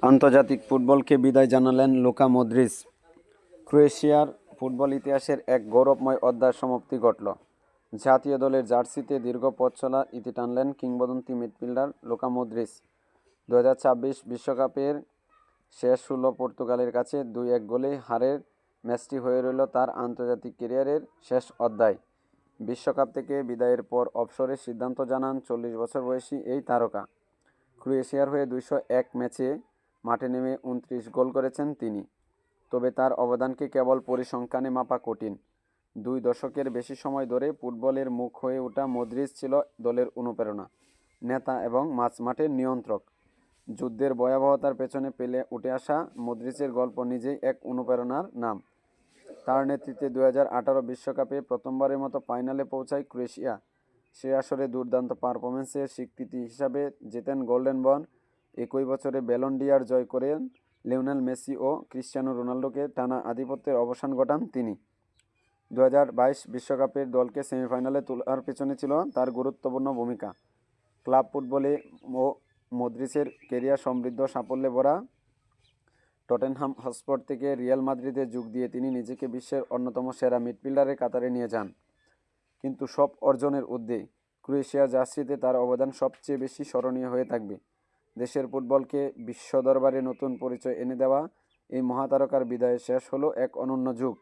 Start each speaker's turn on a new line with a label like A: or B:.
A: আন্তর্জাতিক ফুটবলকে বিদায় জানালেন লুকা মদ্রিচ। ক্রোয়েশিয়ার ফুটবল ইতিহাসের এক গৌরবময় অধ্যায়ের সমাপ্তি ঘটল। জাতীয় দলের জার্সিতে দীর্ঘ পথ চলার ইতি টানলেন কিংবদন্তি মিডফিল্ডার লুকা মদ্রিচ। 2026 বিশ্বকাপের শেষ 16 পর্তুগালের কাছে 2-1 গোলে হারের ম্যাচটি হয়ে রইল তার আন্তর্জাতিক ক্যারিয়ারের শেষ অধ্যায়। বিশ্বকাপ থেকে বিদায়ের পর অবসরের সিদ্ধান্ত জানান 40 বছর বয়সী এই তারকা। ক্রোয়েশিয়ার হয়ে 201 ম্যাচে মাঠে নেমে 29 গোল করেছেন তিনি। তবে তার অবদানকে কেবল পরিসংখ্যানে মাপা কঠিন। 2 দশকের বেশি সময় ধরে ফুটবলের মুখ হয়ে ওঠা মদ্রিচ ছিল দলের অনুপ্রেরণা, নেতা এবং মাঠের নিয়ন্ত্রক। যুদ্ধের ভয়াবহতার পেছনে পেলে উঠে আসা মদ্রিচের গল্প নিজেই এক অনুপ্রেরণার নাম। তার নেতৃত্বে 2018 বিশ্বকাপে প্রথমবারের মতো ফাইনালে পৌঁছায় ক্রোয়েশিয়া। সে আসরে দুর্দান্ত পারফরম্যান্সের স্বীকৃতি হিসাবে জেতেন গোল্ডেন বল। একই বছরে ব্যালন ডি'অর জয় করেন লিওনেল মেসি ও ক্রিস্টিয়ানো রোনাল্ডোকে টানা আধিপত্যের অবসান ঘটান তিনি। 2022 বিশ্বকাপের দলকে সেমিফাইনালে তোলার পেছনে ছিল তার গুরুত্বপূর্ণ ভূমিকা। ক্লাব ফুটবলে মদ্রিচের ক্যারিয়ার সমৃদ্ধ সাফল্যে ভরা। টটেনহাম হটস্পার থেকে রিয়াল মাদ্রিদে যোগ দিয়ে তিনি নিজেকে বিশ্বের অন্যতম সেরা মিডফিল্ডারের কাতারে নিয়ে যান। কিন্তু সব অর্জনের ঊর্ধ্বে ক্রোয়েশিয়ার জার্সিতে তার অবদান সবচেয়ে বেশি স্মরণীয় হয়ে থাকবে। দেশের ফুটবলকে বিশ্ব দরবারে নতুন পরিচয় এনে দেওয়া এই মহাতারকার বিদায়ে শেষ হলো এক অনন্য যুগ।